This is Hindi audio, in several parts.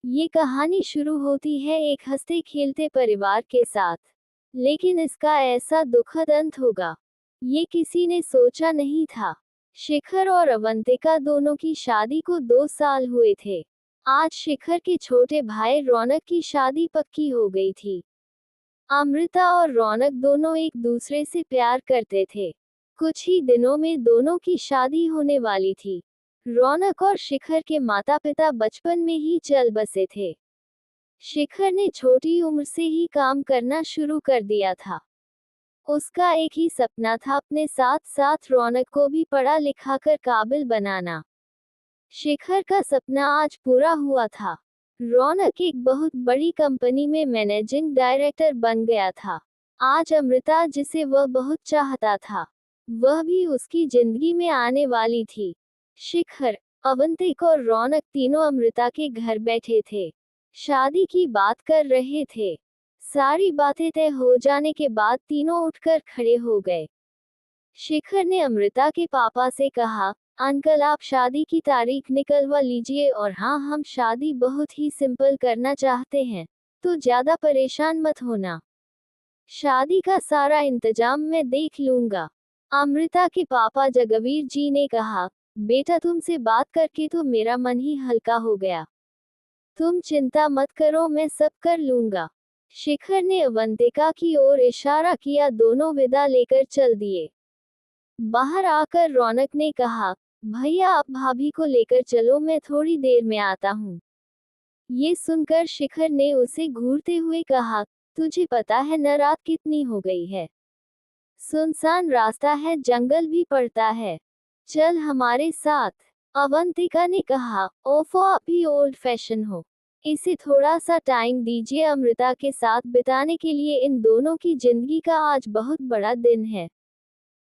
ये कहानी शुरू होती है एक हंसते खेलते परिवार के साथ, लेकिन इसका ऐसा दुखद अंत होगा, ये किसी ने सोचा नहीं था। शिखर और अवंतिका दोनों की शादी को 2 साल हुए थे। आज शिखर के छोटे भाई रौनक की शादी पक्की हो गई थी। अमृता और रौनक दोनों एक दूसरे से प्यार करते थे। कुछ ही दिनों में दोनों की शादी होने वाली थी। रौनक और शिखर के माता पिता बचपन में ही चल बसे थे। शिखर ने छोटी उम्र से ही काम करना शुरू कर दिया था। उसका एक ही सपना था, अपने साथ साथ रौनक को भी पढ़ा लिखा कर काबिल बनाना। शिखर का सपना आज पूरा हुआ था। रौनक एक बहुत बड़ी कंपनी में मैनेजिंग डायरेक्टर बन गया था। आज अमृता, जिसे वह बहुत चाहता था, वह भी उसकी जिंदगी में आने वाली थी। शिखर, अवंतिक और रौनक तीनों अमृता के घर बैठे थे। शादी की बात कर रहे थे। सारी बातें तय हो जाने के बाद तीनों उठकर खड़े हो गए। शिखर ने अमृता के पापा से कहा, अंकल आप शादी की तारीख निकलवा लीजिए, और हाँ, हम शादी बहुत ही सिंपल करना चाहते हैं, तो ज्यादा परेशान मत होना। शादी का सारा इंतजाम मैं देख लूंगा। अमृता के पापा जगवीर जी ने कहा, बेटा तुमसे बात करके तो मेरा मन ही हल्का हो गया। तुम चिंता मत करो, मैं सब कर लूंगा। शिखर ने अवंतिका की ओर इशारा किया। दोनों विदा लेकर चल दिए। बाहर आकर रौनक ने कहा, भैया आप भाभी को लेकर चलो, मैं थोड़ी देर में आता हूँ। ये सुनकर शिखर ने उसे घूरते हुए कहा, तुझे पता है न रात कितनी हो गई है। सुनसान रास्ता है, जंगल भी पड़ता है, चल हमारे साथ। अवंतिका ने कहा, ओफो आप ही ओल्ड फैशन हो, इसे थोड़ा सा टाइम दीजिए। अमृता के साथ बिताने के लिए इन दोनों की जिंदगी का आज बहुत बड़ा दिन है।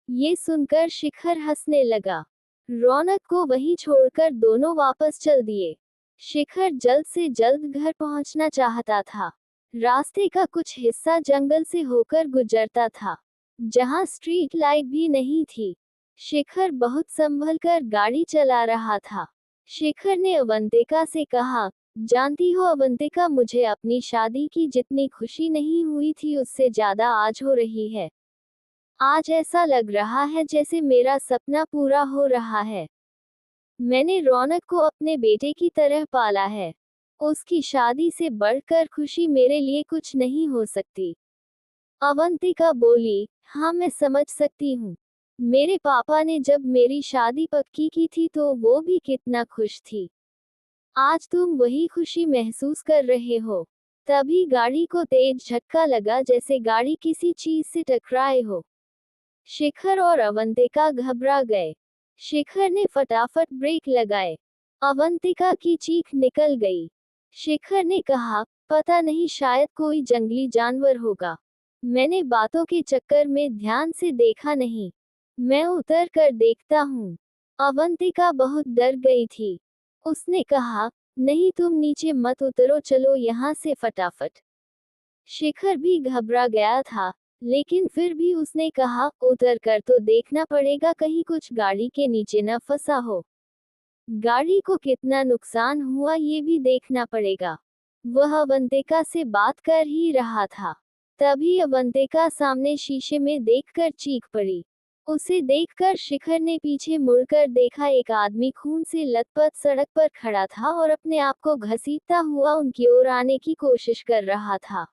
ये सुनकर शिखर हंसने लगा। रौनक को वहीं छोड़कर दोनों वापस चल दिए। शिखर जल्द से जल्द घर पहुंचना चाहता था। रास्ते का कुछ हिस्सा जंगल से होकर गुजरता था, जहां स्ट्रीट लाइट भी नहीं थी। शिखर बहुत संभल कर गाड़ी चला रहा था। शिखर ने अवंतिका से कहा, जानती हो अवंतिका, मुझे अपनी शादी की जितनी खुशी नहीं हुई थी उससे ज्यादा आज हो रही है। आज ऐसा लग रहा है जैसे मेरा सपना पूरा हो रहा है। मैंने रौनक को अपने बेटे की तरह पाला है। उसकी शादी से बढ़कर खुशी मेरे लिए कुछ नहीं हो सकती। अवंतिका बोली, हाँ मैं समझ सकती हूँ। मेरे पापा ने जब मेरी शादी पक्की की थी तो वो भी कितना खुश थी। आज तुम वही खुशी महसूस कर रहे हो। तभी गाड़ी को तेज झटका लगा, जैसे गाड़ी किसी चीज से टकराए हो। शिखर और अवंतिका घबरा गए। शिखर ने फटाफट ब्रेक लगाए। अवंतिका की चीख निकल गई। शिखर ने कहा, पता नहीं, शायद कोई जंगली जानवर होगा। मैंने बातों के चक्कर में ध्यान से देखा नहीं। मैं उतर कर देखता हूँ। अवंतिका बहुत डर गई थी। उसने कहा, नहीं तुम नीचे मत उतरो, चलो यहाँ से फटाफट। शिखर भी घबरा गया था, लेकिन फिर भी उसने कहा, उतर कर तो देखना पड़ेगा, कहीं कुछ गाड़ी के नीचे न फंसा हो। गाड़ी को कितना नुकसान हुआ ये भी देखना पड़ेगा। वह अवंतिका से बात कर ही रहा था, तभी अवंतिका सामने शीशे में देखकर चीख पड़ी। उसे देखकर शिखर ने पीछे मुड़कर देखा। एक आदमी खून से लथपथ सड़क पर खड़ा था और अपने आप को घसीटता हुआ उनकी ओर आने की कोशिश कर रहा था।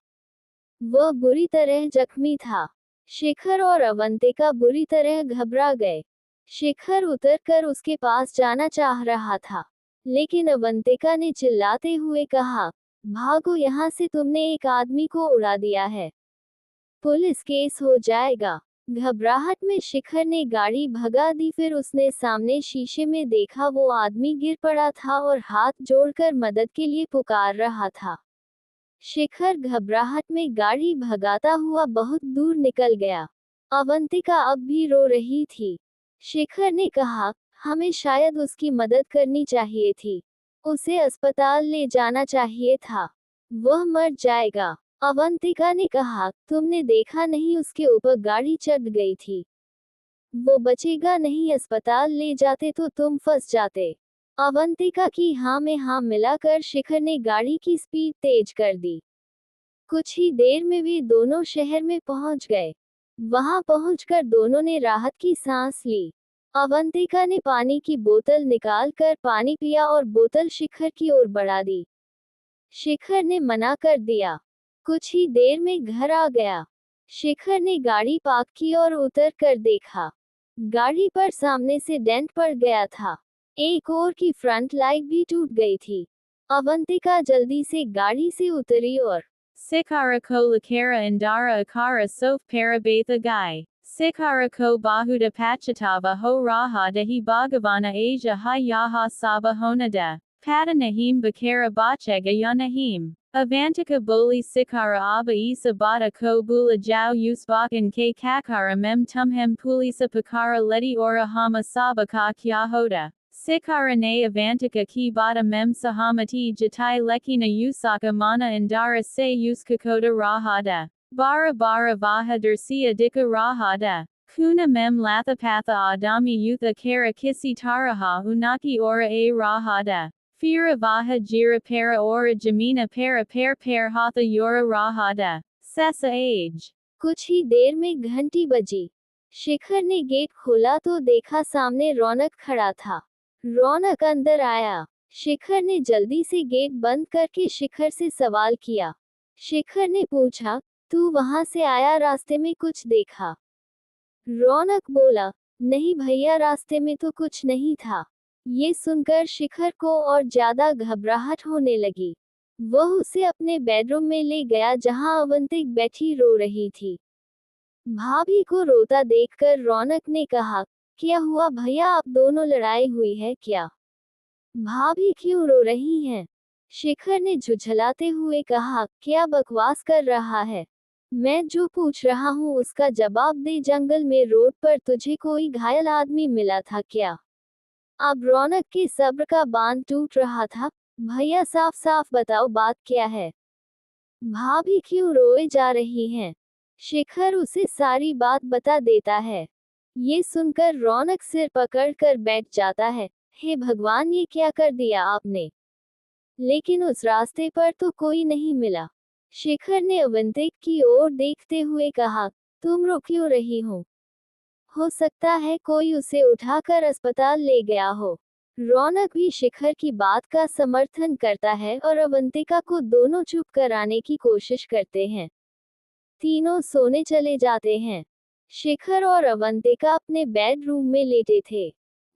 वह बुरी तरह जख्मी था। शिखर और अवंतिका बुरी तरह घबरा गए। शिखर उतरकर उसके पास जाना चाह रहा था, लेकिन अवंतिका ने चिल्लाते हुए कहा, भागो यहाँ से, तुमने एक आदमी को उड़ा दिया है, पुलिस केस हो जाएगा। घबराहट में शिखर ने गाड़ी भगा दी। फिर उसने सामने शीशे में देखा, वो आदमी गिर पड़ा था और हाथ जोड़कर मदद के लिए पुकार रहा था। शिखर घबराहट में गाड़ी भगाता हुआ बहुत दूर निकल गया। अवंतिका अब भी रो रही थी। शिखर ने कहा, हमें शायद उसकी मदद करनी चाहिए थी, उसे अस्पताल ले जाना चाहिए था, वह मर जाएगा। अवंतिका ने कहा, तुमने देखा नहीं, उसके ऊपर गाड़ी चढ़ गई थी, वो बचेगा नहीं, अस्पताल ले जाते तो तुम फंस जाते। अवंतिका की हाँ में हाँ मिलाकर शिखर ने गाड़ी की स्पीड तेज कर दी। कुछ ही देर में वे दोनों शहर में पहुंच गए। वहां पहुंचकर दोनों ने राहत की सांस ली। अवंतिका ने पानी की बोतल निकालकर पानी पिया और बोतल शिखर की ओर बढ़ा दी। शिखर ने मना कर दिया। कुछ ही देर में घर आ गया। शिखर ने गाड़ी पार्क की और उतर कर देखा। गाड़ी पर सामने से डेंट पड़ गया था। एक और की फ्रंट लाइट भी टूट गई थी। अवंतिका जल्दी से गाड़ी से उतरी और Sikara ko lakara indara akara sof para batha guy. Sikara ko bahuda pachatava ho raha dahi bhagavana asia ha yaha saba honada. Pada nahim bakara bachega yanahim. Avantika boli sikara aba isa bata ko bula jau usbakan ke kakara mem tumhem pulisa pakara leti ora hama saba ka kya hoda. Sikara ne avantika ki bata mem sahamati jatai lekina usaka mana indara se uskakoda rahada. Bara bara vaha dersia dika rahada. Kuna mem lathapatha adami yutha kara kisi taraha unaki ora a rahada. Fira vaha jira para ora jamina para hatha yora rahada. Sesa age. कुछ ही देर में घंटी बजी। शिखर ने गेट खोला तो देखा सामने रौनक खड़ा था। रौनक अंदर आया। शिखर ने जल्दी से गेट बंद करके शिखर से सवाल किया। शिखर ने पूछा, तू वहां से आया, रास्ते में कुछ देखा? रौनक बोला, नहीं भैया, रास्ते में तो कुछ नहीं था। ये सुनकर शिखर को और ज्यादा घबराहट होने लगी। वह उसे अपने बेडरूम में ले गया जहां अवंतिक बैठी रो रही थी। भाभी को रोता देखकर रौनक ने कहा, क्या हुआ भैया, आप दोनों लड़ाई हुई है क्या? भाभी क्यों रो रही हैं? शिखर ने झुझलाते हुए कहा, क्या बकवास कर रहा है? मैं जो पूछ रहा हूँ उसका जवाब दे। जंगल में रोड पर तुझे कोई घायल आदमी मिला था क्या? अब रौनक के सब्र का बांध टूट रहा था। भैया साफ साफ बताओ, बात क्या है? भाभी क्यों रोए जा रही हैं? शिखर उसे सारी बात बता देता है। ये सुनकर रौनक सिर पकड़कर बैठ जाता है। हे भगवान, ये क्या कर दिया आपने? लेकिन उस रास्ते पर तो कोई नहीं मिला। शिखर ने अवंतिक की ओर देखते हुए कहा, तुम रो क्यों रही हो सकता है कोई उसे उठाकर अस्पताल ले गया हो। रौनक भी शिखर की बात का समर्थन करता है और अवंतिका को दोनों चुप कराने की कोशिश करते हैं। तीनों सोने चले जाते हैं। शिखर और अवंतिका अपने बेडरूम में लेटे थे।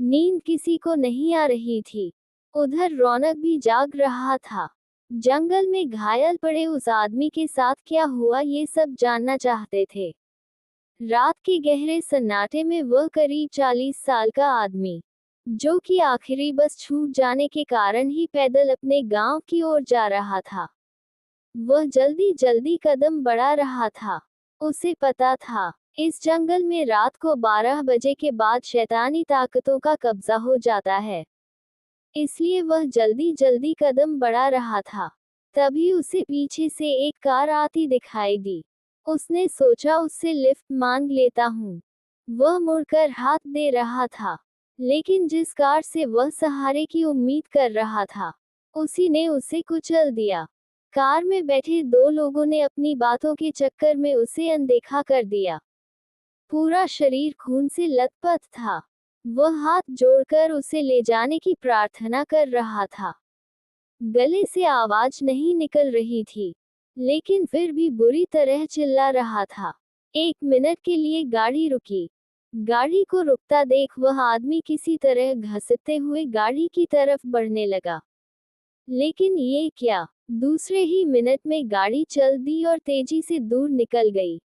नींद किसी को नहीं आ रही थी। उधर रौनक भी जाग रहा था। जंगल में घायल पड़े उस आदमी के साथ क्या हुआ, ये सब जानना चाहते थे। रात के गहरे सन्नाटे में वह करीब 40 साल का आदमी, जो कि आखिरी बस छूट जाने के कारण ही पैदल अपने गांव की ओर जा रहा था, वह जल्दी जल्दी कदम बढ़ा रहा था। उसे पता था, इस जंगल में रात को 12 बजे के बाद शैतानी ताकतों का कब्जा हो जाता है, इसलिए वह जल्दी जल्दी कदम बढ़ा रहा था। तभी उसे पीछे से एक कार आती दिखाई दी। उसने सोचा उससे लिफ्ट मांग लेता हूँ। वह मुड़कर हाथ दे रहा था, लेकिन जिस कार से वह सहारे की उम्मीद कर रहा था, उसी ने उसे कुचल दिया। कार में बैठे दो लोगों ने अपनी बातों के चक्कर में उसे अनदेखा कर दिया। पूरा शरीर खून से लथपथ था। वह हाथ जोड़कर उसे ले जाने की प्रार्थना कर रहा था। गले से आवाज नहीं निकल रही थी, लेकिन फिर भी बुरी तरह चिल्ला रहा था। 1 मिनट के लिए गाड़ी रुकी। गाड़ी को रुकता देख वह आदमी किसी तरह घसीटते हुए गाड़ी की तरफ बढ़ने लगा। लेकिन ये क्या, दूसरे ही मिनट में गाड़ी चल दी और तेजी से दूर निकल गई।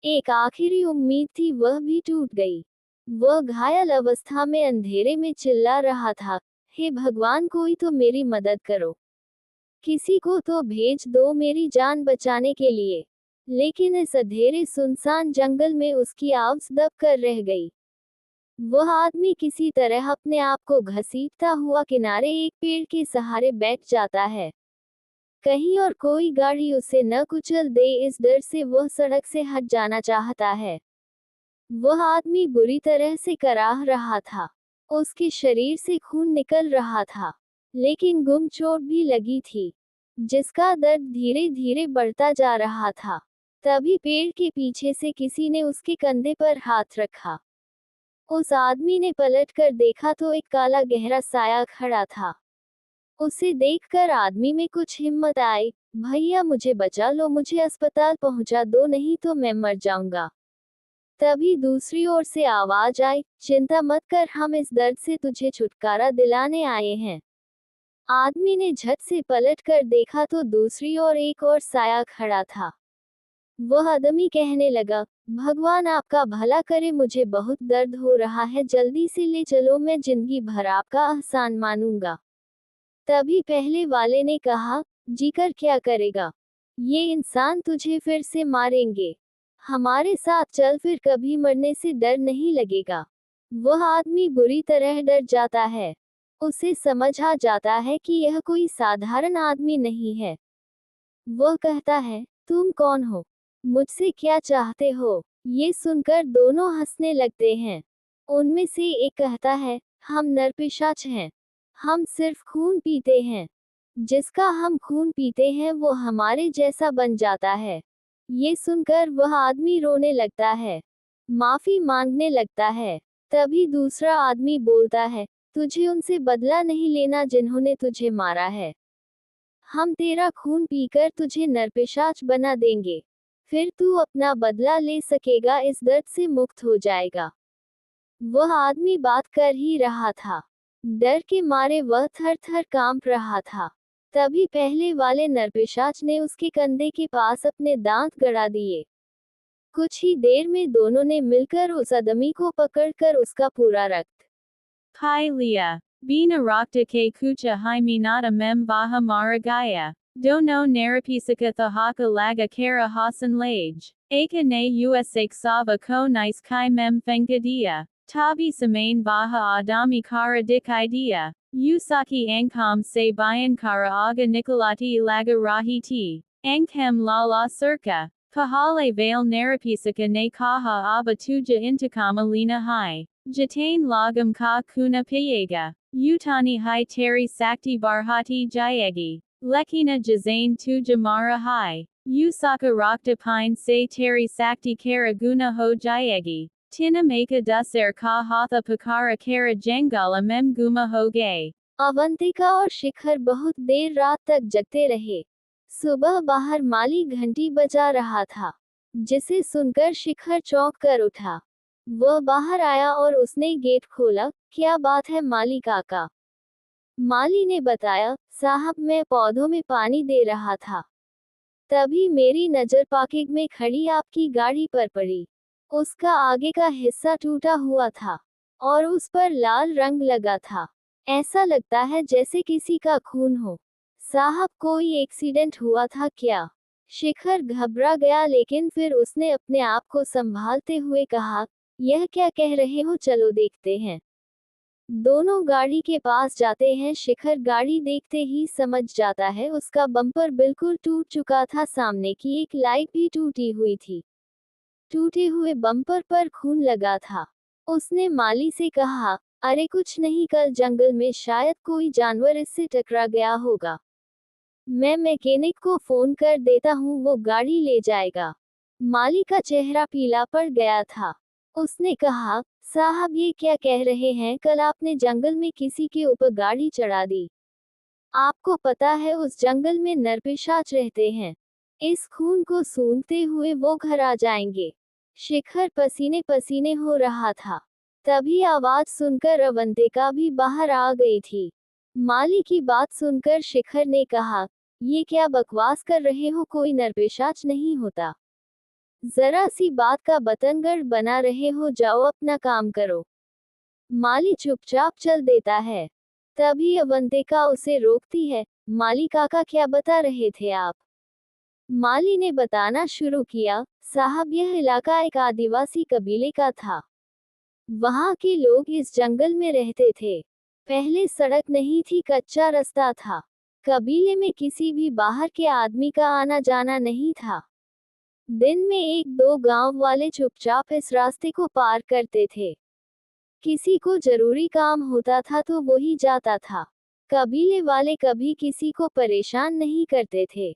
एक आखिरी उम्मीद थी, वह भी टूट गई। वह घायल अवस्था में अंधेरे में चिल्ला रहा था, हे भगवान, कोई तो मेरी मदद करो, किसी को तो भेज दो मेरी जान बचाने के लिए। लेकिन इस अंधेरे सुनसान जंगल में उसकी आवाज दब कर रह गई। वह आदमी किसी तरह अपने आप को घसीटता हुआ किनारे एक पेड़ के सहारे बैठ जाता है। कहीं और कोई गाड़ी उसे न कुचल दे, इस डर से वह सड़क से हट जाना चाहता है। वह आदमी बुरी तरह से कराह रहा था। उसके शरीर से खून निकल रहा था, लेकिन गुम चोट भी लगी थी, जिसका दर्द धीरे धीरे बढ़ता जा रहा था। तभी पेड़ के पीछे से किसी ने उसके कंधे पर हाथ रखा। उस आदमी ने पलटकर देखा तो एक काला गहरा साया खड़ा था। उसे देखकर आदमी में कुछ हिम्मत आई। भैया मुझे बचा लो, मुझे अस्पताल पहुंचा दो, नहीं तो मैं मर जाऊंगा। तभी दूसरी ओर से आवाज आई, चिंता मत कर, हम इस दर्द से तुझे छुटकारा दिलाने आए हैं। आदमी ने झट से पलटकर देखा तो दूसरी ओर एक और साया खड़ा था। वह आदमी कहने लगा, भगवान आपका भला करे, मुझे बहुत दर्द हो रहा है, जल्दी से ले चलो, मैं जिंदगी भर आपका एहसान मानूंगा। तभी पहले वाले ने कहा, जीकर क्या करेगा, ये इंसान तुझे फिर से मारेंगे, हमारे साथ चल, फिर कभी मरने से डर नहीं लगेगा। वह आदमी बुरी तरह डर जाता है। उसे समझ आ जाता है कि यह कोई साधारण आदमी नहीं है। वह कहता है, तुम कौन हो, मुझसे क्या चाहते हो? ये सुनकर दोनों हंसने लगते हैं। उनमें से एक कहता है, हम नरपिशाच हैं, हम सिर्फ खून पीते हैं, जिसका हम खून पीते हैं वो हमारे जैसा बन जाता है। ये सुनकर वह आदमी रोने लगता है, माफी मांगने लगता है। तभी दूसरा आदमी बोलता है, तुझे उनसे बदला नहीं लेना जिन्होंने तुझे मारा है। हम तेरा खून पीकर तुझे नरपिशाच बना देंगे, फिर तू अपना बदला ले सकेगा, इस दर्द से मुक्त हो जाएगा। वह आदमी बात कर ही रहा था, डर के मारे वह थर थर कांप रहा था। तभी पहले वाले नरपिशाच ने उसके कंधे के पास अपने दांत गड़ा दिए। कुछ ही देर में दोनों ने मिलकर उस आदमी को पकड़कर उसका पूरा रक्त Kai Lia. Bina Rakta ke kucha minata mem baha maragaya. Dono narapisaka thahaka laga kara hasan lage. Aka ne usak sava ko nice kai mem fengadia. Tabi samain baha adami kara dik idea. Usaki ankam se bayan kara aga nikolati laga rahiti. Ankam lala circa. Kahale vale narapisaka ne kaha aba tuja intakama lina hai. Jatain lagam ka kuna piyega. Utani hai teri sakti barhati jayegi. Lekina jazain tu jamara hai. Usaka rakta pine se teri sakti kara guna ho jayegi. Tina meka duser ka hatha pakara kara jangala mem guma ho gay. Avantika और शिखर बहुत देर रात तक जगते रहे। सुबह बाहर माली घंटी बजा रहा था, जिसे सुनकर शिखर चौंक कर उठा। वह बाहर आया और उसने गेट खोला। क्या बात है माली काका? माली ने बताया, साहब मैं पौधों में पानी दे रहा था, तभी मेरी नजर पार्किंग में खड़ी आपकी गाड़ी पर पड़ी। उसका आगे का हिस्सा टूटा हुआ था और उस पर लाल रंग लगा था। ऐसा लगता है जैसे किसी का खून हो। साहब कोई एक्सीडेंट हुआ था क्या? शिखर घबरा गया, लेकिन फिर उसने अपने आप को संभालते हुए कहा, यह क्या कह रहे हो, चलो देखते हैं। दोनों गाड़ी के पास जाते हैं। शिखर गाड़ी देखते ही समझ जाता है, उसका बम्पर बिल्कुल टूट चुका था, सामने की एक लाइट भी टूटी हुई थी। टूटे हुए बम्पर पर खून लगा था। उसने माली से कहा, अरे कुछ नहीं, कल जंगल में शायद कोई जानवर इससे टकरा गया होगा। मैं मैकेनिक को फोन कर देता हूँ, वो गाड़ी ले जाएगा। माली का चेहरा पीला पड़ गया था। उसने कहा, साहब ये क्या कह रहे हैं, कल आपने जंगल में किसी के ऊपर गाड़ी चढ़ा दी। आपको पता है उस जंगल में नरपिशाच रहते हैं, इस खून को सूंघते हुए वो घर आ जाएंगे। शिखर पसीने पसीने हो रहा था। तभी आवाज सुनकर अवंतिका भी बाहर आ गई थी। माली की बात सुनकर शिखर ने कहा, ये क्या बकवास कर रहे हो, कोई नरपिशाच नहीं होता। जरा सी बात का बतंगड़ बना रहे हो, जाओ अपना काम करो। माली चुपचाप चल देता है। तभी अवंतिका उसे रोकती है, माली काका क्या बता रहे थे आप? माली ने बताना शुरू किया, साहब यह इलाका एक आदिवासी कबीले का था। वहाँ के लोग इस जंगल में रहते थे। पहले सड़क नहीं थी, कच्चा रास्ता था। कबीले में किसी भी बाहर के आदमी का आना जाना नहीं था। दिन में एक दो गांव वाले चुपचाप इस रास्ते को पार करते थे। किसी को जरूरी काम होता था तो वो ही जाता था। कबीले वाले कभी किसी को परेशान नहीं करते थे।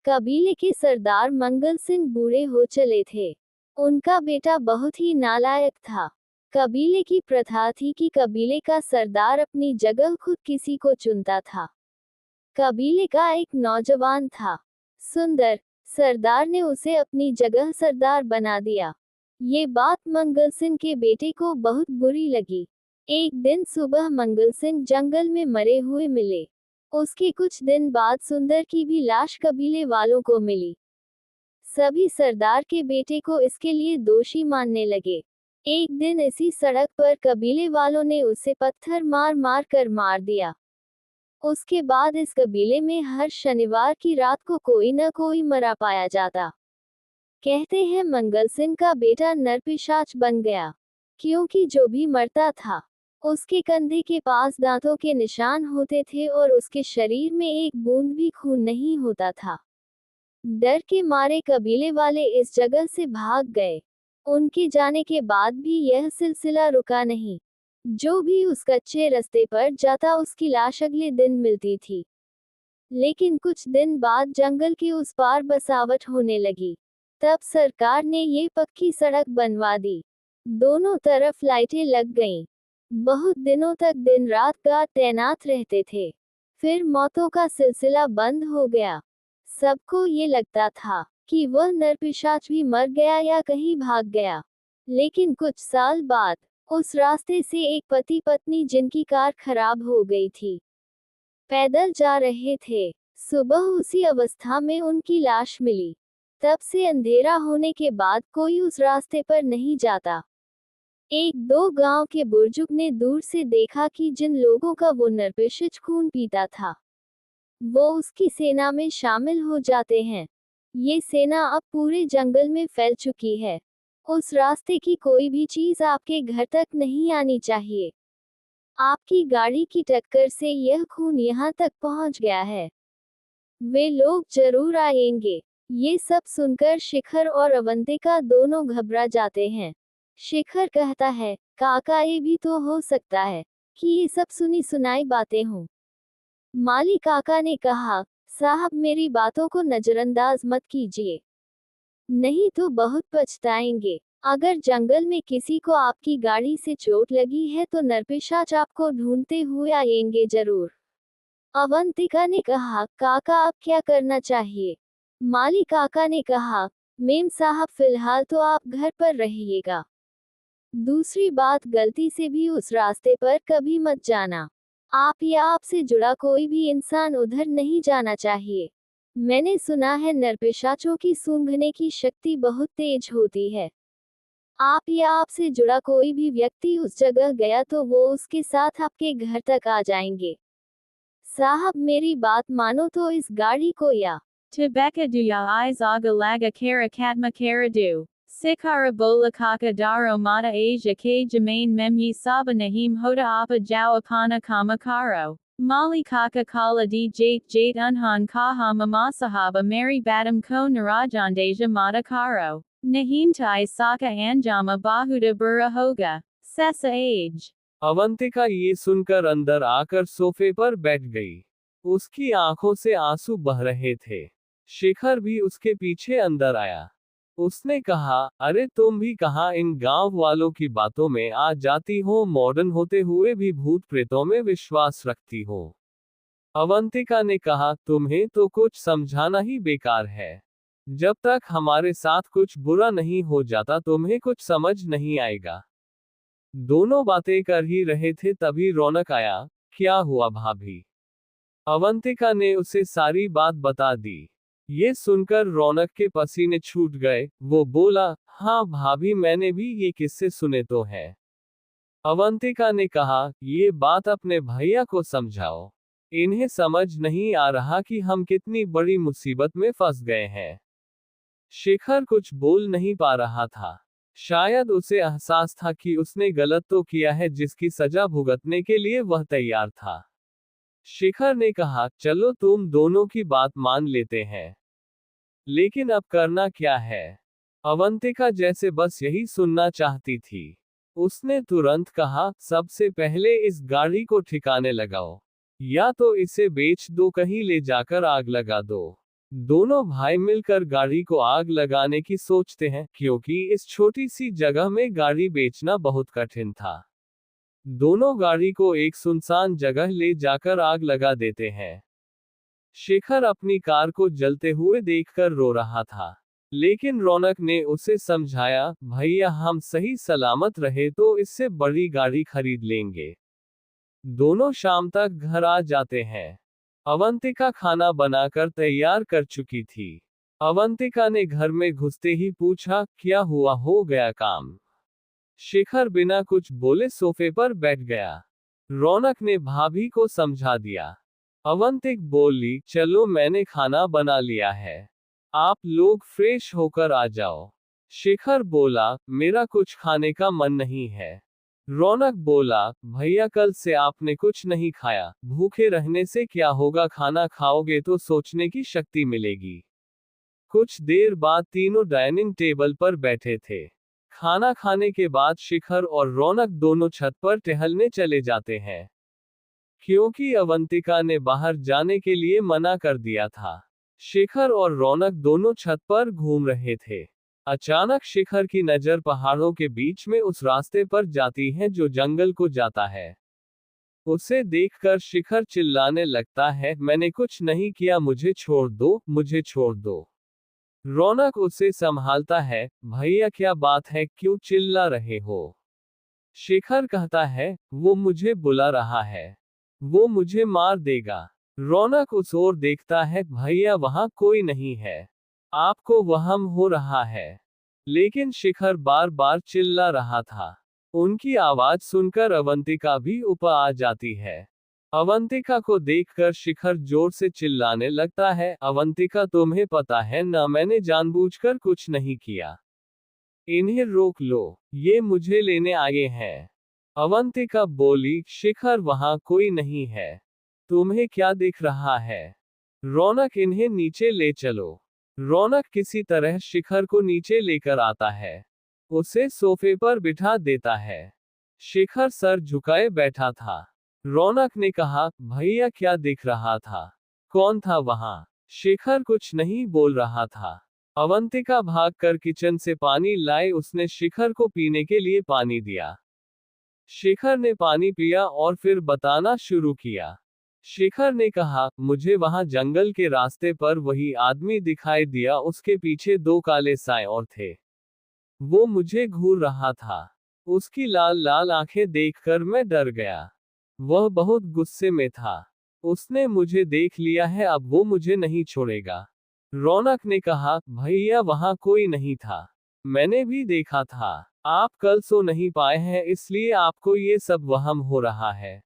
कबीले के सरदार मंगल सिंह बूढ़े हो चले थे। उनका बेटा बहुत ही नालायक था। कबीले की प्रथा थी कि कबीले का सरदार अपनी जगह खुद किसी को चुनता था। कबीले का एक नौजवान था, सुंदर। सरदार ने उसे अपनी जगह सरदार बना दिया। ये बात मंगल सिंह के बेटे को बहुत बुरी लगी। एक दिन सुबह मंगल सिंह जंगल में मरे हुए मिले। उसके कुछ दिन बाद सुंदर की भी लाश कबीले वालों को मिली। सभी सरदार के बेटे को इसके लिए दोषी मानने लगे। एक दिन इसी सड़क पर कबीले वालों ने उसे पत्थर मार मार कर मार दिया। उसके बाद इस कबीले में हर शनिवार की रात को कोई न कोई मरा पाया जाता। कहते हैं मंगल सिंह का बेटा नरपिशाच बन गया, क्योंकि जो भी मरता था उसके कंधे के पास दांतों के निशान होते थे और उसके शरीर में एक बूंद भी खून नहीं होता था। डर के मारे कबीले वाले इस जगह से भाग गए। उनके जाने के बाद भी यह सिलसिला रुका नहीं। जो भी उस कच्चे रास्ते पर जाता उसकी लाश अगले दिन मिलती थी। लेकिन कुछ दिन बाद जंगल के उस पार बसावट होने लगी। तब सरकार ने ये पक्की सड़क बनवा दी। दोनों तरफ लाइटें लग गईं। बहुत दिनों तक दिन रात गार्ड तैनात रहते थे। फिर मौतों का सिलसिला बंद हो गया। सबको ये लगता था कि वह नरपिशाच भी मर गया या कहीं भाग गया। लेकिन कुछ साल बाद उस रास्ते से एक पति पत्नी जिनकी कार खराब हो गई थी, पैदल जा रहे थे। सुबह उसी अवस्था में उनकी लाश मिली। तब से अंधेरा होने के बाद कोई उस रास्ते पर नहीं जाता। एक दो गांव के बुजुर्ग ने दूर से देखा कि जिन लोगों का वो नरपिशाच खून पीता था वो उसकी सेना में शामिल हो जाते हैं। ये सेना अब पूरे जंगल में फैल चुकी है। उस रास्ते की कोई भी चीज आपके घर तक नहीं आनी चाहिए। आपकी गाड़ी की टक्कर से यह खून यहाँ तक पहुँच गया है। वे लोग जरूर आएंगे। ये सब सुनकर शिखर और अवंतिका दोनों घबरा जाते हैं। शिखर कहता है, काका ये भी तो हो सकता है कि ये सब सुनी सुनाई बातें हों। माली काका ने कहा, साहब मेरी बातों को नजरअंदाज मत कीजिए, नहीं तो बहुत पछताएंगे। अगर जंगल में किसी को आपकी गाड़ी से चोट लगी है तो नरपिशाच आपको ढूंढते हुए आएंगे जरूर। अवंतिका ने कहा, काका अब क्या करना चाहिए? माली काका ने कहा, मेम साहब फिलहाल तो आप घर पर रहिएगा। दूसरी बात, गलती से भी उस रास्ते पर कभी मत जाना। आप या आपसे जुड़ा कोई भी इंसान उधर नहीं जाना चाहिए। मैंने सुना है नरपिशाचों की सूंघने की शक्ति बहुत तेज होती है। आप या आपसे जुड़ा कोई भी व्यक्ति उस जगह गया तो वो उसके साथ आपके घर तक आ जाएंगे। साहब मेरी बात मानो तो इस गाड़ी को या Tibeka du ya eyes aga laga kara katma kara du. Sikara bola kaka daro mata asia ke jamain memyi saba nahim hoda apa jau apana kamakaro. Mali kaka kala di jate unhan kaha mamasahaba mary badam ko narajandasia mata karo. Nahim tai saka anjama bahuda bura hoga. Sesa age. Avantika ये सुनकर अंदर आकर सोफे पर बैठ गई। उसकी आंखों से आंसू बह रहे थे। शिखर भी उसके पीछे अंदर आया। उसने कहा, अरे तुम भी कहाँ इन गांव वालों की बातों में आ जाती हो, मॉडर्न होते हुए भी भूत प्रेतों में विश्वास रखती हो। अवंतिका ने कहा, तुम्हें तो कुछ समझाना ही बेकार है। जब तक हमारे साथ कुछ बुरा नहीं हो जाता तुम्हें कुछ समझ नहीं आएगा। दोनों बातें कर ही रहे थे तभी रौनक आया। क्या हुआ भाभी? अवंतिका ने उसे सारी बात बता दी। ये सुनकर रौनक के पसीने छूट गए। वो बोला, हाँ भाभी मैंने भी ये किस्से सुने तो हैं। अवंतिका ने कहा, ये बात अपने भैया को समझाओ। इन्हें समझ नहीं आ रहा कि हम कितनी बड़ी मुसीबत में फंस गए हैं। शिखर कुछ बोल नहीं पा रहा था। शायद उसे एहसास था कि उसने गलत तो किया है जिसकी सजा भुगतने के लिए वह तैयार था। शिखर ने कहा, चलो तुम दोनों की बात मान लेते हैं, लेकिन अब करना क्या है? अवंतिका जैसे बस यही सुनना चाहती थी। उसने तुरंत कहा, सबसे पहले इस गाड़ी को ठिकाने लगाओ, या तो इसे बेच दो, कहीं ले जाकर आग लगा दो। दोनों भाई मिलकर गाड़ी को आग लगाने की सोचते हैं, क्योंकि इस छोटी सी जगह में गाड़ी बेचना बहुत कठिन था। दोनों गाड़ी को एक सुनसान जगह ले जाकर आग लगा देते हैं। शेखर अपनी कार को जलते हुए देखकर रो रहा था, लेकिन रौनक ने उसे समझाया, भैया हम सही सलामत रहे तो इससे बड़ी गाड़ी खरीद लेंगे। दोनों शाम तक घर आ जाते हैं। अवंतिका खाना बनाकर तैयार कर चुकी थी। अवंतिका ने घर में घुसते ही पूछा, क्या हुआ, हो गया काम? शेखर बिना कुछ बोले सोफे पर बैठ गया। रौनक ने भाभी को समझा दिया। अवंतिक बोली, चलो मैंने खाना बना लिया है, आप लोग फ्रेश होकर आ जाओ। शेखर बोला, मेरा कुछ खाने का मन नहीं है। रौनक बोला, भैया कल से आपने कुछ नहीं खाया, भूखे रहने से क्या होगा, खाना खाओगे तो सोचने की शक्ति मिलेगी। कुछ देर बाद तीनों डाइनिंग टेबल पर बैठे थे। खाना खाने के बाद शेखर और रौनक दोनों छत पर टहलने चले जाते हैं, क्योंकि अवंतिका ने बाहर जाने के लिए मना कर दिया था। शेखर और रौनक दोनों छत पर घूम रहे थे। अचानक शेखर की नजर पहाड़ों के बीच में उस रास्ते पर जाती है जो जंगल को जाता है। उसे देखकर शेखर चिल्लाने लगता है, मैंने कुछ नहीं किया, मुझे छोड़ दो, मुझे छोड़ दो। रौनक उसे संभालता है, भैया क्या बात है, क्यों चिल्ला रहे हो? शेखर कहता है, वो मुझे बुला रहा है, वो मुझे मार देगा। रौनक उस ओर देखता है, भैया वहां कोई नहीं है, आपको वहम हो रहा है। लेकिन शेखर बार बार चिल्ला रहा था। उनकी आवाज सुनकर अवंतिका भी ऊपर आ जाती है। अवंतिका को देखकर शेखर जोर से चिल्लाने लगता है, अवंतिका तुम्हें पता है ना, मैंने जानबूझकर कुछ नहीं किया, इन्हें रोक लो, ये मुझे लेने आए हैं। अवंतिका बोली, शेखर वहां कोई नहीं है, तुम्हें क्या दिख रहा है? रौनक, इन्हें नीचे ले चलो। रौनक किसी तरह शेखर को नीचे लेकर आता है, उसे सोफे पर बिठा देता है। शेखर सर झुकाए बैठा था। रौनक ने कहा, भैया क्या दिख रहा था, कौन था वहां? शेखर कुछ नहीं बोल रहा था। अवंतिका भागकर किचन से पानी लाए, उसने शेखर को पीने के लिए पानी दिया। शेखर ने पानी पिया और फिर बताना शुरू किया। शेखर ने कहा, मुझे वहां जंगल के रास्ते पर वही आदमी दिखाई दिया, उसके पीछे दो काले साए और थे, वो मुझे घूर रहा था। उसकी लाल लाल आंखें देखकर मैं डर गया। वह बहुत गुस्से में था। उसने मुझे देख लिया है, अब वो मुझे नहीं छोड़ेगा। रौनक ने कहा, भैया वहां कोई नहीं था, मैंने भी देखा था, आप कल सो नहीं पाए हैं इसलिए आपको ये सब वहम हो रहा है।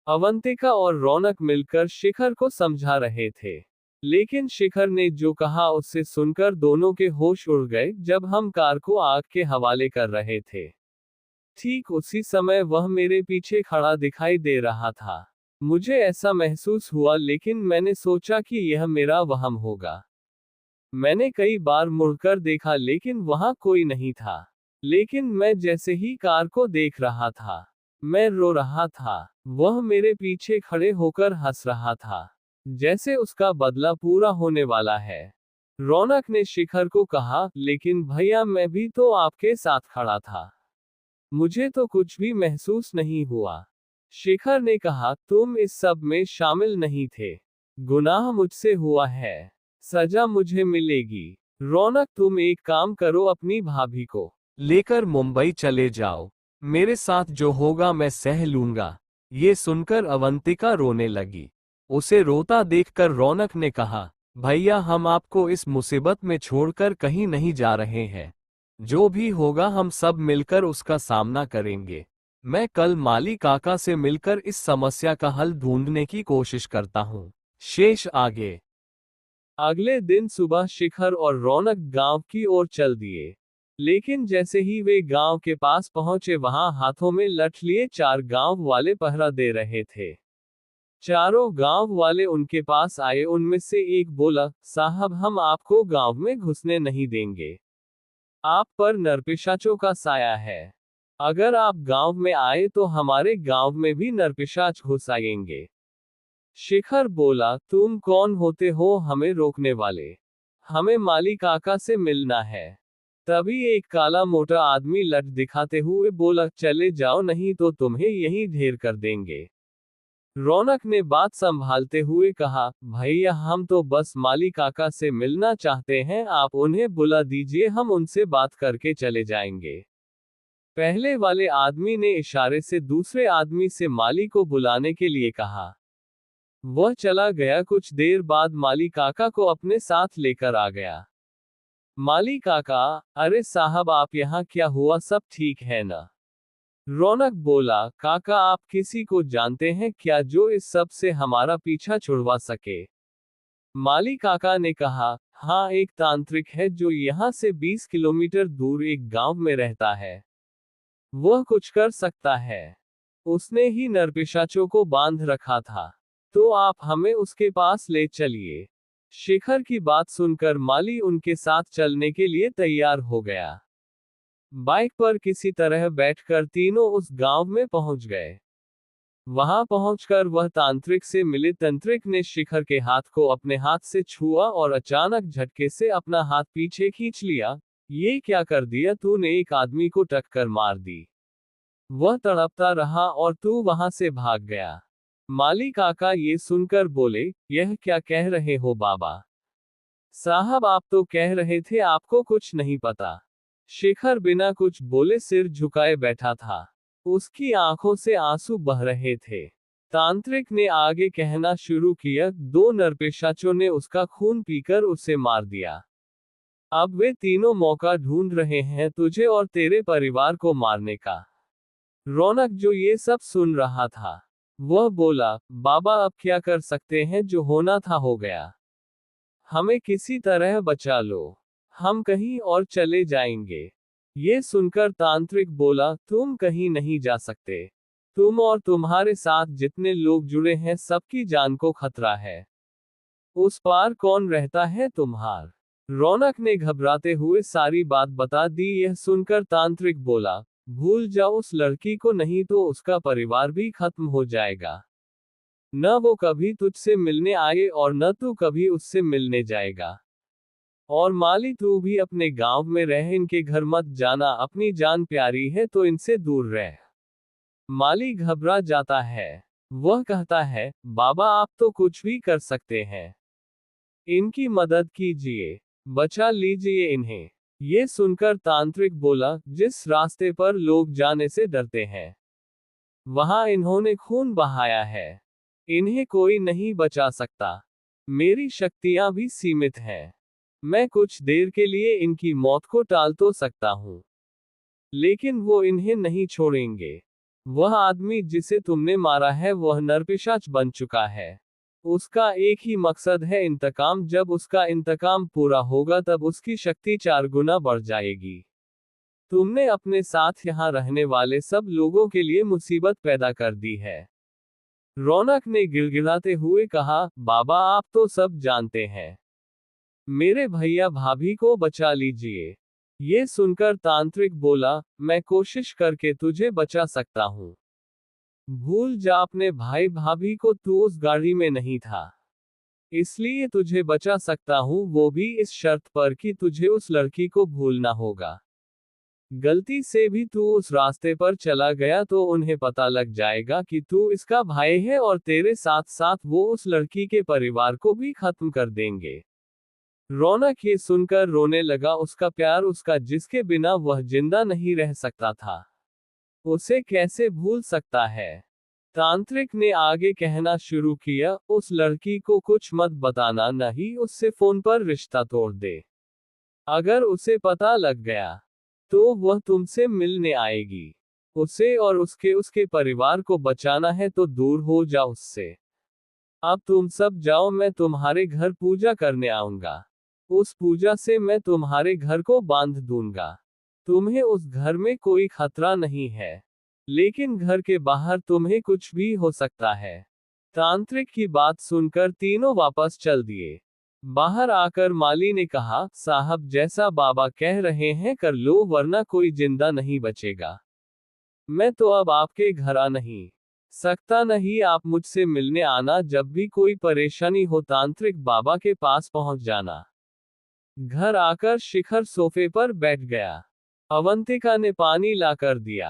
अवंतिका और रौनक मिलकर शेखर को समझा रहे थे, लेकिन शेखर ने जो कहा उससे सुनकर दोनों के होश उड़ गए। जब हम कार को आग के हवाले कर रहे थे, ठीक उसी समय वह मेरे पीछे खड़ा दिखाई दे रहा था। मुझे ऐसा महसूस हुआ, लेकिन मैंने सोचा कि यह मेरा वहम होगा। मैंने कई बार मुड़कर देखा, लेकिन वहां कोई नहीं था। लेकिन मैं जैसे ही कार को देख रहा था, मैं रो रहा था। वह मेरे पीछे खड़े होकर हंस रहा था, जैसे उसका बदला पूरा होने वाला है। रौनक ने शेखर को कहा, लेकिन भैया मैं भी तो आपके साथ खड़ा था, मुझे तो कुछ भी महसूस नहीं हुआ। शेखर ने कहा, तुम इस सब में शामिल नहीं थे, गुनाह मुझसे हुआ है, सजा मुझे मिलेगी। रौनक, तुम एक काम करो, अपनी भाभी को लेकर मुंबई चले जाओ, मेरे साथ जो होगा मैं सह लूंगा। ये सुनकर अवंतिका रोने लगी। उसे रोता देखकर रौनक ने कहा, भैया हम आपको इस मुसीबत में छोड़कर कहीं नहीं जा रहे हैं, जो भी होगा हम सब मिलकर उसका सामना करेंगे। मैं कल माली काका से मिलकर इस समस्या का हल ढूंढने की कोशिश करता हूँ। शेष आगे। अगले दिन सुबह शेखर और रौनक गांव की ओर चल दिए, लेकिन जैसे ही वे गांव के पास पहुंचे, वहां हाथों में लठ लिए 4 गांव वाले पहरा दे रहे थे। चारों गांव वाले उनके पास आए। उनमें से एक बोला, साहब हम आपको गांव में घुसने नहीं देंगे, आप पर नरपिशाचों का साया है, अगर आप गांव में आए तो हमारे गांव में भी नरपिशाच घुस आएंगे। शिखर बोला, तुम कौन होते हो हमें रोकने वाले? हमें माली काका से मिलना है। तभी एक काला मोटा आदमी लट दिखाते हुए बोला, चले जाओ नहीं तो तुम्हें यहीं ढेर कर देंगे। रौनक ने बात संभालते हुए कहा, भैया हम तो बस माली काका से मिलना चाहते हैं, आप उन्हें बुला दीजिए, हम उनसे बात करके चले जाएंगे। पहले वाले आदमी ने इशारे से दूसरे आदमी से माली को बुलाने के लिए कहा। वह चला गया। कुछ देर बाद माली काका को अपने साथ लेकर आ गया। माली काका, अरे साहब आप यहाँ क्या हुआ, सब ठीक है ना? रौनक बोला, काका आप किसी को जानते हैं क्या जो इस सब से हमारा पीछा छुड़वा सके? माली काका ने कहा, हाँ एक तांत्रिक है जो यहाँ से 20 किलोमीटर दूर एक गांव में रहता है। वह कुछ कर सकता है। उसने ही नरपिशाचों को बांध रखा था। तो आप हमें उसके पास ले चलिए। शेखर की बात सुनकर माली उनके साथ चलने के लिए तैयार हो गया। बाइक पर किसी तरह बैठकर तीनों उस गांव में पहुंच गए। वहां पहुंचकर वह तांत्रिक से मिले। तांत्रिक ने शिखर के हाथ को अपने हाथ से छुआ और अचानक झटके से अपना हाथ पीछे खींच लिया। ये क्या कर दिया तूने, एक आदमी को टक्कर मार दी। वह तड़पता रहा और तू वहां से भाग गया। माली काका ये सुनकर बोले, यह क्या कह रहे हो बाबा साहब, आप तो कह रहे थे आपको कुछ नहीं पता। शेखर बिना कुछ बोले सिर झुकाए बैठा था। उसकी आंखों से आंसू बह रहे थे। तांत्रिक ने आगे कहना शुरू किया, 2 नरपिशाचों ने उसका खून पीकर उसे मार दिया। अब वे तीनों मौका ढूंढ रहे हैं तुझे और तेरे परिवार को मारने का। रौनक जो ये सब सुन रहा था, वह बोला, बाबा अब क्या कर सकते हैं, जो होना था हो गया। हमें किसी तरह बचा लो, हम कहीं और चले जाएंगे। ये सुनकर तांत्रिक बोला, तुम कहीं नहीं जा सकते। तुम और तुम्हारे साथ जितने लोग जुड़े हैं सबकी जान को खतरा है। उस पार कौन रहता है तुम्हार? रौनक ने घबराते हुए सारी बात बता दी। यह सुनकर तांत्रिक बोला, भूल जाओ उस लड़की को, नहीं तो उसका परिवार भी खत्म हो जाएगा। न वो कभी तुझसे मिलने आए और न तू कभी उससे मिलने जाएगा। और माली तू भी अपने गांव में रह, इनके घर मत जाना, अपनी जान प्यारी है तो इनसे दूर रह। माली घबरा जाता है। वह कहता है, बाबा आप तो कुछ भी कर सकते हैं, इनकी मदद कीजिए, बचा लीजिए इन्हें। ये सुनकर तांत्रिक बोला, जिस रास्ते पर लोग जाने से डरते हैं वहां इन्होंने खून बहाया है, इन्हें कोई नहीं बचा सकता। मेरी शक्तियां भी सीमित हैं। मैं कुछ देर के लिए इनकी मौत को टाल तो सकता हूं, लेकिन वो इन्हें नहीं छोड़ेंगे। वह आदमी जिसे तुमने मारा है वह नरपिशाच बन चुका है। उसका एक ही मकसद है इंतकाम। जब उसका इंतकाम पूरा होगा तब उसकी शक्ति 4 गुना बढ़ जाएगी। तुमने अपने साथ यहाँ रहने वाले सब लोगों के लिए मुसीबत पैदा कर दी है। रौनक ने गिड़गिड़ाते हुए कहा, बाबा आप तो सब जानते हैं, मेरे भैया भाभी को बचा लीजिए। ये सुनकर तांत्रिक बोला, मैं कोशिश करके तुझे बचा सकता हूँ। भूल जा अपने भाई भाभी को, तू उस गाड़ी में नहीं था, इसलिए तुझे बचा सकता हूँ, वो भी इस शर्त पर कि तुझे उस लड़की को भूलना होगा। गलती से भी तू उस रास्ते पर चला गया तो उन्हें पता लग जाएगा कि तू इसका भाई है और तेरे साथ साथ वो उस लड़की के परिवार को भी खत्म कर देंगे। रौनक ये सुनकर रोने लगा। उसका प्यार, उसका जिसके बिना वह जिंदा नहीं रह सकता था, उसे कैसे भूल सकता है। तांत्रिक ने आगे कहना शुरू किया, उस लड़की को कुछ मत बताना, नहीं उससे फोन पर रिश्ता तोड़ दे। अगर उसे पता लग गया तो वह तुमसे मिलने आएगी। उसे और उसके परिवार को बचाना है तो दूर हो जाओ उससे। अब तुम सब जाओ, मैं तुम्हारे घर पूजा करने आऊंगा। उस पूजा से मैं तुम्हारे घर को बांध दूंगा। तुम्हें उस घर में कोई खतरा नहीं है, लेकिन घर के बाहर तुम्हें कुछ भी हो सकता है। तांत्रिक की बात सुनकर तीनों वापस चल दिए। बाहर आकर माली ने कहा, साहब जैसा बाबा कह रहे हैं कर लो, वरना कोई जिंदा नहीं बचेगा। मैं तो अब आपके घर आ नहीं सकता, नहीं आप मुझसे मिलने आना, जब भी कोई परेशानी हो तांत्रिक बाबा के पास पहुंच जाना। घर आकर शिखर सोफे पर बैठ गया। अवंतिका ने पानी लाकर दिया।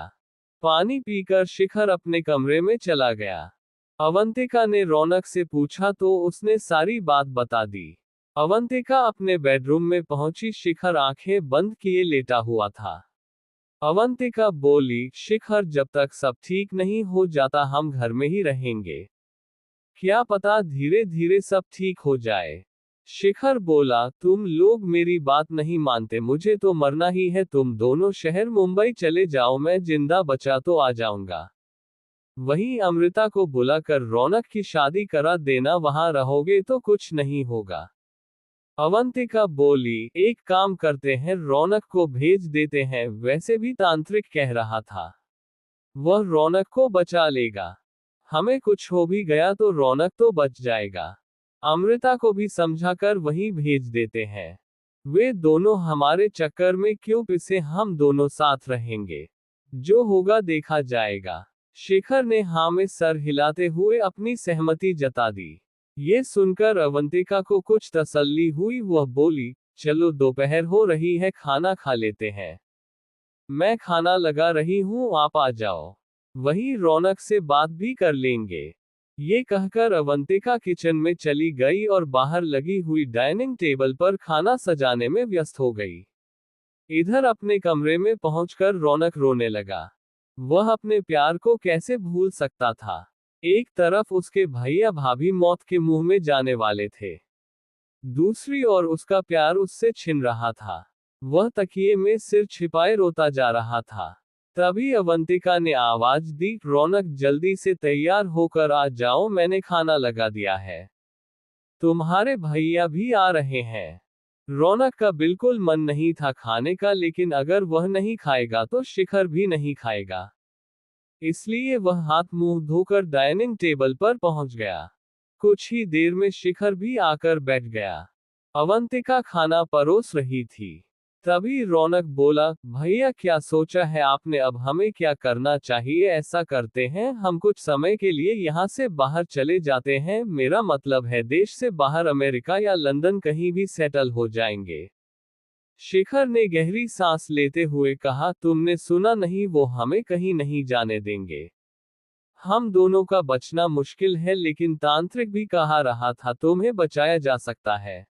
पानी पीकर शिखर अपने कमरे में चला गया। अवंतिका ने रौनक से पूछा तो उसने सारी बात बता दी। अवंतिका अपने बेडरूम में पहुंची, शिखर आंखें बंद किए लेटा हुआ था। अवंतिका बोली, शिखर जब तक सब ठीक नहीं हो जाता हम घर में ही रहेंगे, क्या पता धीरे धीरे सब ठीक हो जाए। शिखर बोला, तुम लोग मेरी बात नहीं मानते, मुझे तो मरना ही है, तुम दोनों शहर मुंबई चले जाओ, मैं जिंदा बचा तो आ जाऊंगा। वहीं अमृता को बुलाकर रौनक की शादी करा देना, वहां रहोगे तो कुछ नहीं होगा। अवंतिका बोली, एक काम करते हैं, रौनक को भेज देते हैं, वैसे भी तांत्रिक कह रहा था वह रौनक को बचा लेगा। हमें कुछ हो भी गया तो रौनक तो बच जाएगा। अमृता को भी समझाकर वहीं भेज देते हैं। वे दोनों हमारे चक्कर में क्यों पिसे, हम दोनों साथ रहेंगे, जो होगा देखा जाएगा। शेखर ने हाँ में सर हिलाते हुए अपनी सहमति जता दी। ये सुनकर अवंतिका को कुछ तसल्ली हुई, वह बोली, चलो दोपहर हो रही है, खाना खा लेते हैं। मैं खाना लगा रही हूँ, आप आ जाओ, वही रौनक से बात भी कर लेंगे। ये कहकर अवंतिका किचन में चली गई और बाहर लगी हुई डाइनिंग टेबल पर खाना सजाने में व्यस्त हो गई। इधर अपने कमरे में पहुंचकर रौनक रोने लगा। वह अपने प्यार को कैसे भूल सकता था। एक तरफ उसके भैया भाभी मौत के मुंह में जाने वाले थे, दूसरी ओर उसका प्यार उससे छिन रहा था। वह तकिए में सिर छिपाए रोता जा रहा था। तभी अवंतिका ने आवाज दी, रौनक जल्दी से तैयार होकर आ जाओ, मैंने खाना लगा दिया है, तुम्हारे भैया भी आ रहे हैं। रौनक का बिल्कुल मन नहीं था खाने का, लेकिन अगर वह नहीं खाएगा तो शिखर भी नहीं खाएगा, इसलिए वह हाथ मुंह धोकर डाइनिंग टेबल पर पहुंच गया। कुछ ही देर में शिखर भी आकर बैठ गया। अवंतिका खाना परोस रही थी। तभी रौनक बोला, भैया क्या सोचा है आपने, अब हमें क्या करना चाहिए? ऐसा करते हैं, हम कुछ समय के लिए यहाँ से बाहर चले जाते हैं, मेरा मतलब है देश से बाहर, अमेरिका या लंदन कहीं भी सेटल हो जाएंगे। शिखर ने गहरी सांस लेते हुए कहा, तुमने सुना नहीं, वो हमें कहीं नहीं जाने देंगे। हम दोनों का बचना मुश्किल है, लेकिन तांत्रिक भी कहा रहा था तुम्हें बचाया जा सकता है।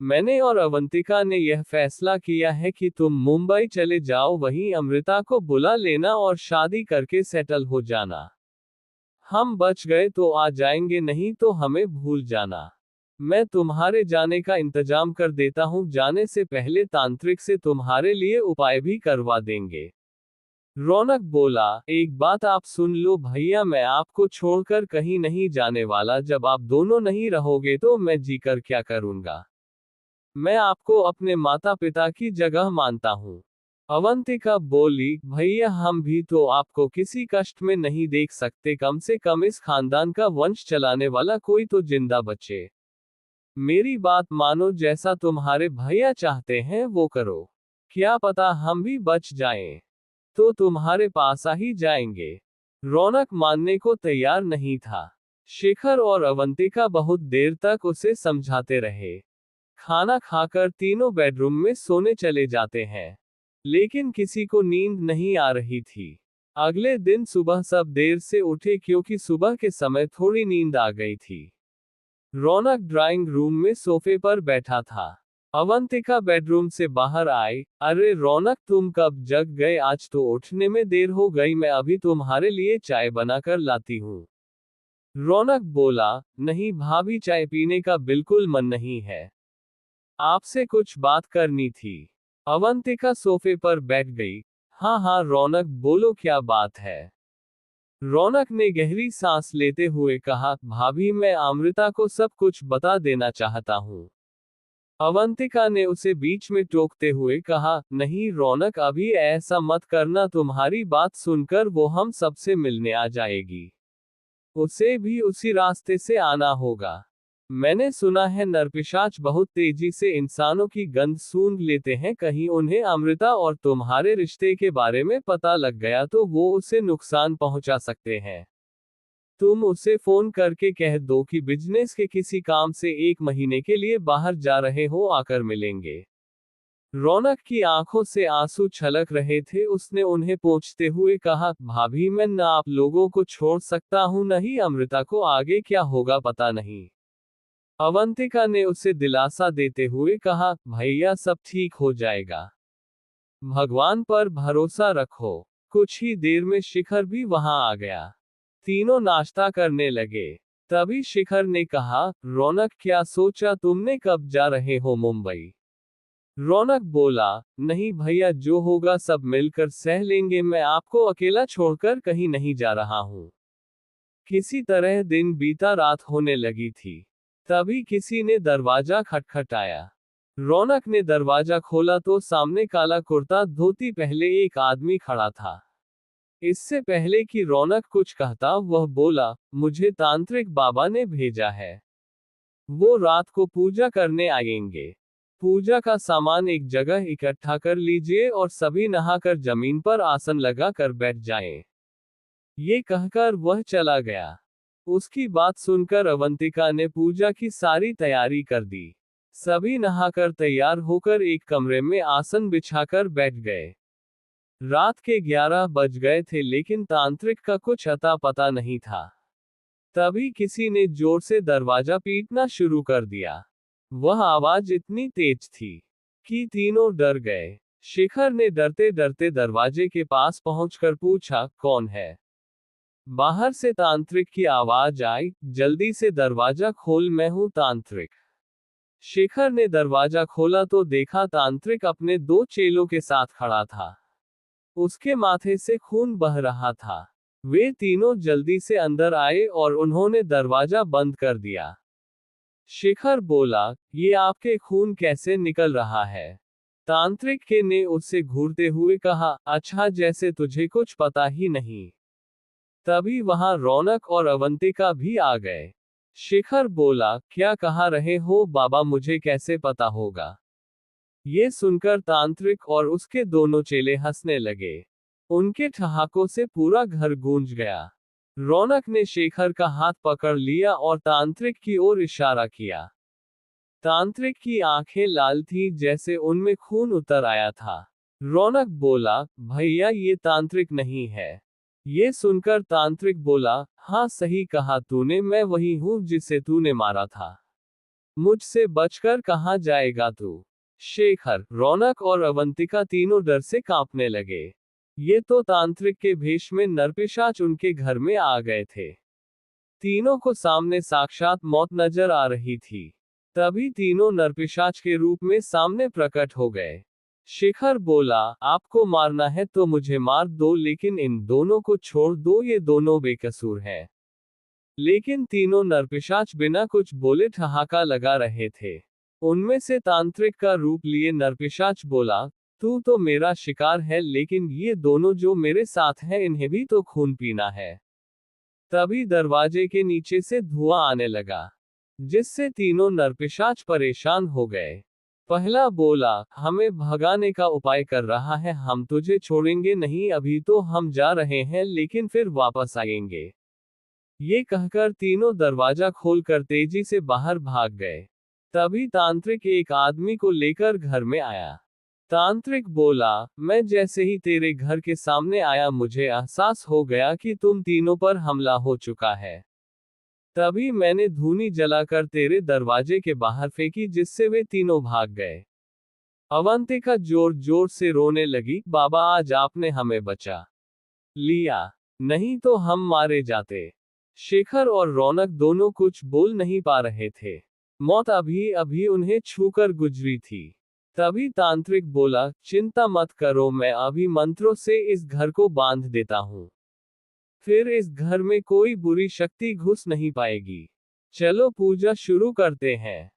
मैंने और अवंतिका ने यह फैसला किया है कि तुम मुंबई चले जाओ, वहीं अमृता को बुला लेना और शादी करके सेटल हो जाना। हम बच गए तो आ जाएंगे, नहीं तो हमें भूल जाना। मैं तुम्हारे जाने का इंतजाम कर देता हूँ, जाने से पहले तांत्रिक से तुम्हारे लिए उपाय भी करवा देंगे। रौनक बोला, एक बात आप सुन लो भैया, मैं आपको छोड़कर कहीं नहीं जाने वाला, जब आप दोनों नहीं रहोगे तो मैं जीकर क्या करूंगा। मैं आपको अपने माता पिता की जगह मानता हूँ। अवंतिका बोली, भैया हम भी तो आपको किसी कष्ट में नहीं देख सकते, कम से कम इस खानदान का वंश चलाने वाला कोई तो जिंदा बचे। मेरी बात मानो, जैसा तुम्हारे भैया चाहते हैं वो करो, क्या पता हम भी बच जाएं, तो तुम्हारे पास आ ही जाएंगे। रौनक मानने को तैयार नहीं था। शेखर और अवंतिका बहुत देर तक उसे समझाते रहे। खाना खाकर तीनों बेडरूम में सोने चले जाते हैं, लेकिन किसी को नींद नहीं आ रही थी। अगले दिन सुबह सब देर से उठे, क्योंकि सुबह के समय थोड़ी नींद आ गई थी। रौनक ड्राइंग रूम में सोफे पर बैठा था। अवंतिका बेडरूम से बाहर आई। अरे रौनक, तुम कब जग गए, आज तो उठने में देर हो गई, मैं अभी तुम्हारे लिए चाय बनाकर लाती हूँ। रौनक बोला, नहीं भाभी, चाय पीने का बिल्कुल मन नहीं है, आपसे कुछ बात करनी थी। अवंतिका सोफे पर बैठ गई। हाँ हाँ रौनक, बोलो क्या बात है। रौनक ने गहरी सांस लेते हुए कहा, भाभी मैं अमृता को सब कुछ बता देना चाहता हूँ। अवंतिका ने उसे बीच में टोकते हुए कहा, नहीं रौनक, अभी ऐसा मत करना, तुम्हारी बात सुनकर वो हम सबसे मिलने आ जाएगी, उसे भी उसी रास्ते से आना होगा। मैंने सुना है नरपिशाच बहुत तेजी से इंसानों की गंध सूंघ लेते हैं, कहीं उन्हें अमृता और तुम्हारे रिश्ते के बारे में पता लग गया तो वो उसे नुकसान पहुंचा सकते हैं। तुम उसे फोन करके कह दो कि बिजनेस के किसी काम से 1 महीने के लिए बाहर जा रहे हो, आकर मिलेंगे। रौनक की आंखों से आंसू छलक रहे थे। उसने उन्हें पोंछते हुए कहा, भाभी मैं न आप लोगों को छोड़ सकता हूं न ही अमृता को, आगे क्या होगा पता नहीं। अवंतिका ने उसे दिलासा देते हुए कहा, भैया सब ठीक हो जाएगा, भगवान पर भरोसा रखो। कुछ ही देर में शिखर भी वहां आ गया। तीनों नाश्ता करने लगे। तभी शिखर ने कहा, रौनक क्या सोचा तुमने, कब जा रहे हो मुंबई? रौनक बोला, नहीं भैया जो होगा सब मिलकर सह लेंगे, मैं आपको अकेला छोड़कर कहीं नहीं जा रहा हूं। किसी तरह दिन बीता, रात होने लगी थी। तभी किसी ने दरवाजा खटखटाया। रौनक ने दरवाजा खोला तो सामने काला कुर्ता धोती पहले एक आदमी खड़ा था। इससे पहले कि रौनक कुछ कहता वह बोला, मुझे तांत्रिक बाबा ने भेजा है, वो रात को पूजा करने आएंगे। पूजा का सामान एक जगह इकट्ठा कर लीजिए और सभी नहाकर जमीन पर आसन लगा कर बैठ जाएं। ये कहकर वह चला गया। उसकी बात सुनकर अवंतिका ने पूजा की सारी तैयारी कर दी। सभी नहाकर तैयार होकर एक कमरे में आसन बिछाकर बैठ गए। रात के 11 बज गए थे लेकिन तांत्रिक का कुछ अता पता नहीं था। तभी किसी ने जोर से दरवाजा पीटना शुरू कर दिया। वह आवाज इतनी तेज थी कि तीनों डर गए। शिखर ने डरते डरते दरवाजे के पास पहुंचकर पूछा, कौन है? बाहर से तांत्रिक की आवाज आई, जल्दी से दरवाजा खोल, मैं हूं तांत्रिक। शिखर ने दरवाजा खोला तो देखा तांत्रिक अपने 2 चेलों के साथ खड़ा था। उसके माथे से खून बह रहा था। वे तीनों जल्दी से अंदर आए और उन्होंने दरवाजा बंद कर दिया। शिखर बोला, ये आपके खून कैसे निकल रहा है? तांत्रिक के ने उससे घूरते हुए कहा, अच्छा जैसे तुझे कुछ पता ही नहीं। तभी वहां रौनक और अवंतिका भी आ गए। शिखर बोला, क्या कहा रहे हो बाबा, मुझे कैसे पता होगा? ये सुनकर तांत्रिक और उसके दोनों चेले हंसने लगे। उनके ठहाकों से पूरा घर गूंज गया। रौनक ने शेखर का हाथ पकड़ लिया और तांत्रिक की ओर इशारा किया। तांत्रिक की आंखें लाल थी जैसे उनमें खून उतर आया था। रौनक बोला, भैया ये तांत्रिक नहीं है। ये सुनकर तांत्रिक बोला, हाँ सही कहा तूने, मैं वही हूं जिसे तूने मारा था। मुझसे बचकर कहां जाएगा तू? शेखर, रौनक और अवंतिका तीनों डर से कांपने लगे। ये तो तांत्रिक के भेष में नरपिशाच उनके घर में आ गए थे। तीनों को सामने साक्षात मौत नजर आ रही थी। तभी तीनों नरपिशाच के रूप में सामने प्रकट हो गए। शिखर बोला, आपको मारना है तो मुझे मार दो, लेकिन इन दोनों को छोड़ दो, ये दोनों बेकसूर हैं। लेकिन तीनों नरपिशाच बिना कुछ बोले ठहाका लगा रहे थे। उनमें से तांत्रिक का रूप लिए नरपिशाच बोला, तू तो मेरा शिकार है, लेकिन ये दोनों जो मेरे साथ हैं इन्हें भी तो खून पीना है। तभी दरवाजे के नीचे से धुआं आने लगा, जिससे तीनों नरपिशाच परेशान हो गए। पहला बोला, हमें भगाने का उपाय कर रहा है, हम तुझे छोड़ेंगे नहीं, अभी तो हम जा रहे हैं लेकिन फिर वापस आएंगे। ये कहकर तीनों दरवाजा खोलकर तेजी से बाहर भाग गए। तभी तांत्रिक एक आदमी को लेकर घर में आया। तांत्रिक बोला, मैं जैसे ही तेरे घर के सामने आया मुझे एहसास हो गया कि तुम तीनों पर हमला हो चुका है। तभी मैंने धूनी जलाकर तेरे दरवाजे के बाहर फेंकी, जिससे वे तीनों भाग गए। अवंतिका जोर जोर से रोने लगी, बाबा आज आपने हमें बचा लिया, नहीं तो हम मारे जाते। शेखर और रौनक दोनों कुछ बोल नहीं पा रहे थे। मौत अभी अभी उन्हें छूकर गुजरी थी। तभी तांत्रिक बोला, चिंता मत करो, मैं अभी मंत्रों से इस घर को बांध देता हूं। फिर इस घर में कोई बुरी शक्ति घुस नहीं पाएगी। चलो पूजा शुरू करते हैं।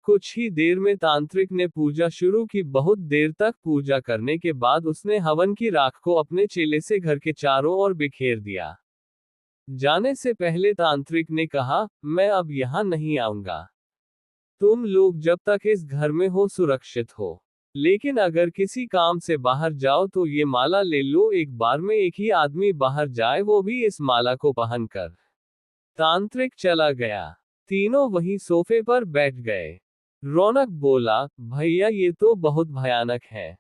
कुछ ही देर में तांत्रिक ने पूजा शुरू की। बहुत देर तक पूजा करने के बाद उसने हवन की राख को अपने चेले से घर के चारों ओर बिखेर दिया। जाने से पहले तांत्रिक ने कहा, मैं अब यहां नहीं आऊंगा। तुम लोग जब तक इस घर में हो सुरक्षित हो, लेकिन अगर किसी काम से बाहर जाओ तो ये माला ले लो। एक बार में एक ही आदमी बाहर जाए, वो भी इस माला को पहनकर। तांत्रिक चला गया। तीनों वहीं सोफे पर बैठ गए। रौनक बोला, भैया ये तो बहुत भयानक है,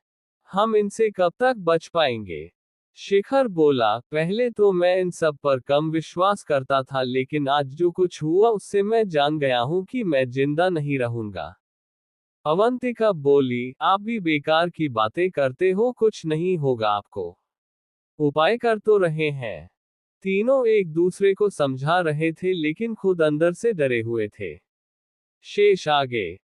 हम इनसे कब तक बच पाएंगे? शिखर बोला, पहले तो मैं इन सब पर कम विश्वास करता था, लेकिन आज जो कुछ हुआ उससे मैं जान गया हूं कि मैं जिंदा नहीं रहूंगा। अवंतिका बोली, आप भी बेकार की बातें करते हो, कुछ नहीं होगा आपको। उपाय कर तो रहे हैं। तीनों एक दूसरे को समझा रहे थे, लेकिन खुद अंदर से डरे हुए थे। शेष आगे।